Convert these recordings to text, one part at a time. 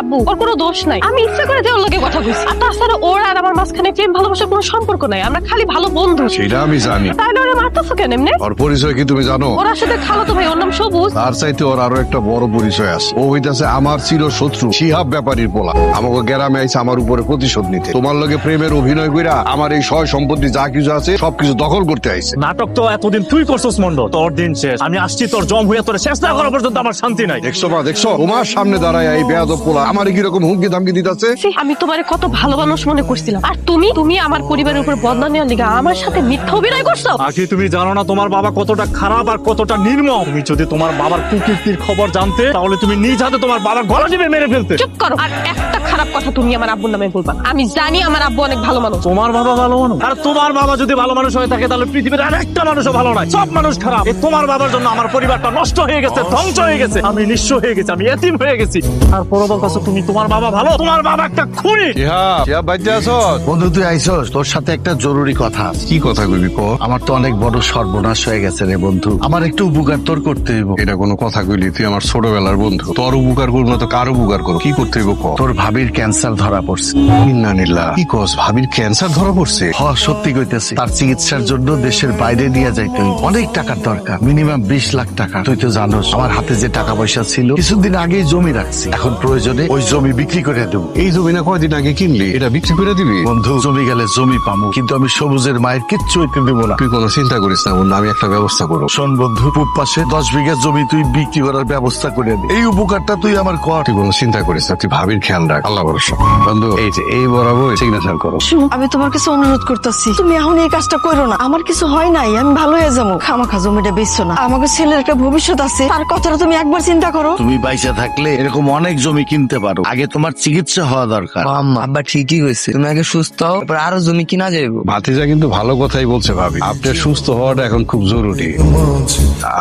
আব্বু ওর কোনো দোষ নাই, আমি ইচ্ছা করে যে ওর লগে কথা কইছি। আর তাছাড়া ওর আর আমার মাঝখানে প্রেম ভালোবাসার কোনো সম্পর্ক নাই, আমরা খালি ভালো বন্ধু। সেটা আমি জানি। তাহলে ওরা মারতেছো কেন এমনি? ওর পরিচয় কি তুমি জানো? ওর সাথে খালাতো ভাই, ওর নাম সবুজ। তার চাইতে ওর আরো একটা বড় পরিচয় আছে। ও হইতাছে আমার চির শত্রু শিহাব ব্যাপারীর পোলা। আমাকে গ্রামে আইছে আমার উপরে প্রতিশোধ নিতে। তোমার লগে প্রেমের অভিনয় কইরা আমার এই সয় সম্পত্তি যা কিছু আছে সবকিছু দখল করতে আইছে। নাটক তো এতদিন তুই করছস মন্ড, তোর দিন শেষ। আমি আসছি তোর জম হইয়া তোর শেষ না করা পর্যন্ত আমার শান্তি নাই। দেখছো মা, দেখছো তোমার সামনে দাঁড়ায় এই বেয়াদব পোলা আমার কিরকম হুমকি ধামকি দিতেছে। আমি তোমারে কত ভালো মানুষ মনে করছিলাম, আর তুমি আমার পরিবারের উপর বদনাম নেওয়ার লিগে আমার সাথে মিথ্যা অভিনয় করছো। আগে তুমি জানো না তোমার বাবা কতটা খারাপ আর কতটা নির্মম। তুমি যদি তোমার বাবার কুকীর্তির খবর জানতে, তাহলে তুমি নিজ হাতে তোমার বাবার গলা টিপে মেরে ফেলতে। চুপ করো, আর একটা খারাপ কথা তুমি আমার আব্বুর নামে বলবা না। আমি জানি আমার আব্বু অনেক ভালো মানুষ। তোমার বাবা ভালো মানুষ? আর তোমার বাবা যদি ভালো মানুষ হয়ে থাকে, তাহলে পৃথিবীর আর একটা মানুষও ভালো নয়, সব মানুষ খারাপ। এই তোমার বাবার জন্য আমার পরিবারটা নষ্ট হয়ে গেছে, ধ্বংস হয়ে গেছে, আমি নিঃস্ব হয়ে গেছি, আমি এতিম হয়ে গেছি। আর পরবর্তী কাছে তুমি তোমার বাবা ভালো, তোমার বাবা একটা খুনি। শিহাব, শিহাব বাইতে আছস? বন্ধু তুই আইসস, তোর সাথে একটা জরুরি কথা আছে। কি কথা কইবি ক? আমার তো অনেক বড় সর্বনাশ হয়ে গেছে রে বন্ধু, আমার একটু উপকার তোর করতে হইব। এটা কোনো কথা কইলি? তুই আমার ছোটবেলার বন্ধু, তোর উপকার করবো না তো কার উপকার করবো? কি করতে হইব ক? তোর ভাবির ক্যান্সার ধরা পড়ছে। ইন্নানিল্লাহ, কি কস? ভাবির ক্যান্সার ধরা পড়ছে? হ, সত্যি কইতেছি। তার চিকিৎসার জন্য দেশের বাইরে নিয়ে যাইতে হইব। অনেক টাকার দরকার, মিনিমাম 20 লাখ টাকা। তুই তো জানোস আমার হাতে যে টাকা পয়সা ছিল, কিছুদিন আগেই জমি রাখছি, এখন প্রয়োজনে ওই জমি বিক্রি করে দেবো। এই জমি না কয়দিন আগে কিনলি, এটা বিক্রি করে দিবি? বন্ধু, জমি গেলে জমি পাবো, কিন্তু আমি সবুজের মায়ের কিচ্ছু হইতে দেবো না। তুই কোনো চিন্তা করিস না বন্ধু, আমি একটা ব্যবস্থা করবো। শোন বন্ধু, পূব পাশে 10 বিঘা জমি তুই বিক্রি করার ব্যবস্থা করে দে। এই উপকারটা তুই আমার কর। তুই কোনো চিন্তা করিস না, তুই ভাবির খেয়াল রাখ, আল্লাহ ভরসা। বন্ধু, এই যে এই বরাবর সিগনেচার করো। আমি তোমার কাছে অনুরোধ করতেছি, তুমি এখন এই কাজটা করো না। আমার কিছু হয় নাই, আমি ভালো হয়ে যাবো। খামাখা জমিটা বেচছো না, আমাকে ছেলের একটা ভবিষ্যৎ আছে, তার কথাটা তুমি একবার চিন্তা করো। তুমি বাইসা থাকলে এরকম অনেক জমি কিনতে পারো, আগে তোমার চিকিৎসা হওয়া দরকার। আম্মা আব্বা ঠিকই হয়েছে, তুমি আগে সুস্থ হও, তারপর আরো জমি কিনা যাইবো। ভাতিজা কিন্তু ভালো কথাই বলছে ভাবি, আপনার সুস্থ হওয়াটা এখন খুব জরুরি।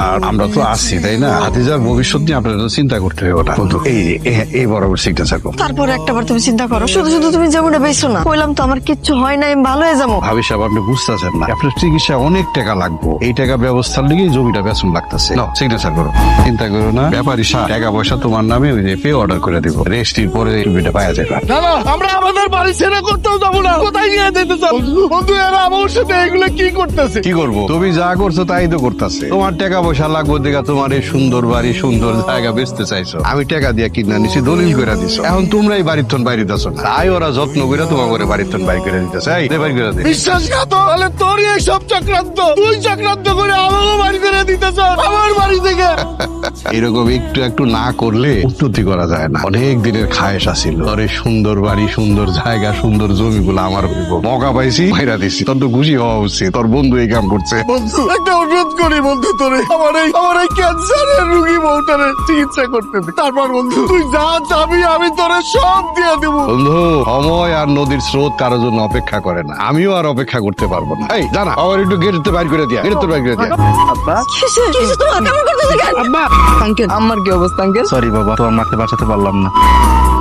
আর আমরা তো আছি, তাই না? ভাতিজার ভবিষ্যৎ নিয়ে আপনার তো চিন্তা করতে হবে না। বন্ধু, এই যে এই বরাবর সিগনেচার করো। তারপর একটাবার তুমি চিন্তা করো, শুধু শুধু তুমি জমিটা বেচছো না। কইলাম তো আমার কিচ্ছু হয় নাই, আমি ভালো হয়ে যাবো। ভাবি সাহেব, আপনি বুঝতেছেন না, আপনার চিকিৎসা অনেক টাকা লাগবে। এই টাকা ব্যবস্থার লিগে জমিটা বেতন লাগতেছে। সিগনেচার করো, চিন্তা করো না। ব্যাপারী সাহেব টাকা পয়সা তোমার নামে ওই যে পে অর্ডার করে দিব, রেস্টির পরে জমিটা পাওয়া যাবে। আমরা আমাদের বাড়ি ছেড়ে করতেও যাবো না। কোথায় নিয়ে যেতে চাও বন্ধু? এরা আমার সাথে এগুলো কি করতেছে? কি করবো? তুমি যা করছো তাই তো করতেছে। তোমার টাকা পয়সা লাগবে দেখা তোমার এই সুন্দর বাড়ি সুন্দর জায়গা বেচতে চাইছো, আমি টাকা দিয়ে কিনা নিছি, দলিল করে দিছো। এখন তোমরাই বাড়ির থন বাইরে দিতেছো না, তাই ওরা যত্ন করে তোমার করে বাড়ির থন বাইর করে দিতেছে। এই বাড়ি করে দে। বিশ্বাসঘাত, তাহলে তোর এই সব চক্রান্ত, তুই চক্রান্ত করে আমাকে বাড়ি করে দিতেছ আমার বাড়ি থেকে। এরকম একটু একটু না করলে উন্নতি করা যায় না। অনেক দিনের খায়েশ আছিল, তোর এই সুন্দর বাড়ি সুন্দর জায়গা সুন্দর জমিগুলো আমার হইব। মৌকা পাইছি, মাইরা দিছি। তোর তো খুশি হওয়া উচিত, তোর বন্ধু এই কাম করছে। বন্ধু, একটা অনুরোধ করি বন্ধু, তোরে আমার এই ক্যান্সারের রোগী বউটারে চিকিৎসা করতে দে। তারপর বন্ধু, তুই যা চাবি আমি তোরে সব দিয়ে দেবো। বন্ধু, সময় আর নদীর স্রোত কারোর জন্য অপেক্ষা করে না, আমিও আর অপেক্ষা করতে পারবো না। এই জানা, আবার একটু গেটতে বাইর করে দিয়া, গেটতে বাইর করে দিয়া। কিসে তোমার কেমন করতেছে কেন? আঙ্কেল, আমার কি অবস্থা আঙ্কেল? সরি বাবা, তোমার মাকে বাঁচাতে পারলাম না।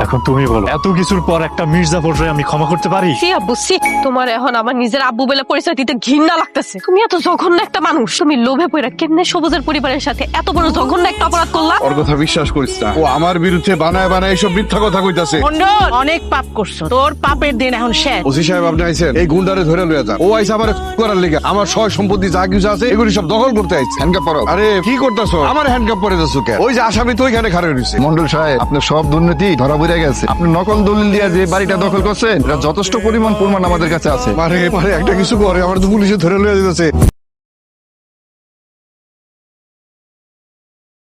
এখন তুমি বলো, এত কিছুর পর একটা মির্জাফররে আমি ক্ষমা করতে পারি? সি আব্বু সি, তোমার এখন আমার নিজের আব্বু বলে পরিচয় দিতে ঘৃণা লাগতেছে। তুমি এত জঘন্য একটা মানুষ, তুমি লোভে পড়ে কেমনে সবুজের পরিবারের সাথে এত বড় জঘন্য একটা অপরাধ করলা? ওর কথা বিশ্বাস করিস না, ও আমার বিরুদ্ধে বানায় বানায় এইসব মিথ্যা কথা কইতাছে। মন্ডল, অনেক পাপ করছো, তোর পাপের দিন এখন শেষ। ওসি সাহেব, আপনি আইছেন এই গুন্ডারে ধরে লইয়া যান। ও আইছে আমার করার লিগে, আমার সয় সম্পত্তি যা কিছু আছে এগুলি সব দখল করতে আইছে। হ্যান্ডকাপ পরো। আরে কি করতেছো? আমার হ্যান্ডকাপ পরে যাচ্ছ কেন? ওই যে আসামি তো ওইখানে খাড়া রইছে। মন্ডল সাহেব, আপনার সব দুর্নীতি ধরা পড়ে গেছে। আপনি নকল দলিল দিয়ে যে বাড়িটা দখল করছেন, এটা যথেষ্ট পরিমাণ প্রমাণ আমাদের কাছে আছে। মারে মারে একটা কিছু করে, আমার তো পুলিশে ধরে লইয়া যেতেছে।